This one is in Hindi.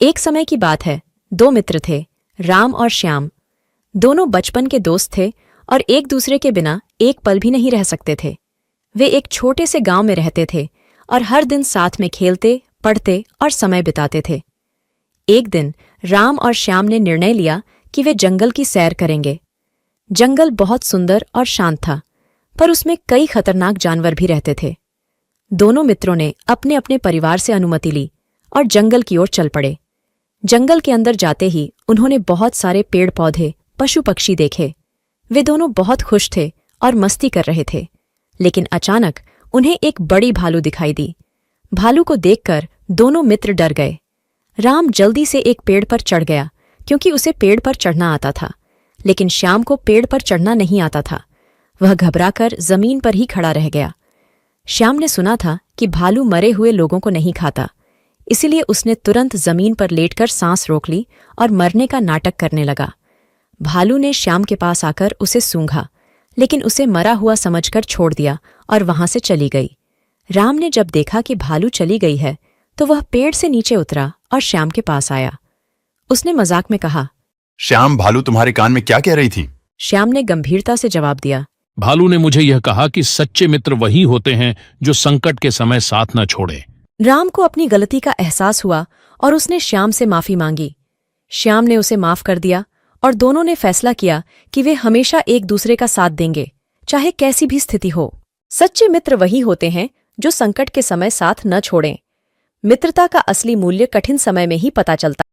एक समय की बात है, दो मित्र थे, राम और श्याम। दोनों बचपन के दोस्त थे और एक दूसरे के बिना एक पल भी नहीं रह सकते थे। वे एक छोटे से गांव में रहते थे और हर दिन साथ में खेलते, पढ़ते और समय बिताते थे। एक दिन राम और श्याम ने निर्णय लिया कि वे जंगल की सैर करेंगे। जंगल बहुत सुंदर और शांत था, पर उसमें कई खतरनाक जानवर भी रहते थे। दोनों मित्रों ने अपने अपने परिवार से अनुमति ली और जंगल की ओर चल पड़े। जंगल के अंदर जाते ही उन्होंने बहुत सारे पेड़ पौधे, पशु पक्षी देखे। वे दोनों बहुत खुश थे और मस्ती कर रहे थे, लेकिन अचानक उन्हें एक बड़ी भालू दिखाई दी। भालू को देखकर दोनों मित्र डर गए। राम जल्दी से एक पेड़ पर चढ़ गया क्योंकि उसे पेड़ पर चढ़ना आता था, लेकिन श्याम को पेड़ पर चढ़ना नहीं आता था। वह घबराकर जमीन पर ही खड़ा रह गया। श्याम ने सुना था कि भालू मरे हुए लोगों को नहीं खाता, इसीलिए उसने तुरंत जमीन पर लेटकर सांस रोक ली और मरने का नाटक करने लगा। भालू ने श्याम के पास आकर उसे सूंघा, लेकिन उसे मरा हुआ समझकर छोड़ दिया और वहां से चली गई। राम ने जब देखा कि भालू चली गई है, तो वह पेड़ से नीचे उतरा और श्याम के पास आया। उसने मजाक में कहा, श्याम, भालू तुम्हारे कान में क्या कह रही थी? श्याम ने गंभीरता से जवाब दिया, भालू ने मुझे यह कहा कि सच्चे मित्र वही होते हैं जो संकट के समय साथ न छोड़े। राम को अपनी गलती का एहसास हुआ और उसने श्याम से माफी मांगी। श्याम ने उसे माफ कर दिया और दोनों ने फैसला किया कि वे हमेशा एक दूसरे का साथ देंगे, चाहे कैसी भी स्थिति हो। सच्चे मित्र वही होते हैं जो संकट के समय साथ न छोड़ें। मित्रता का असली मूल्य कठिन समय में ही पता चलता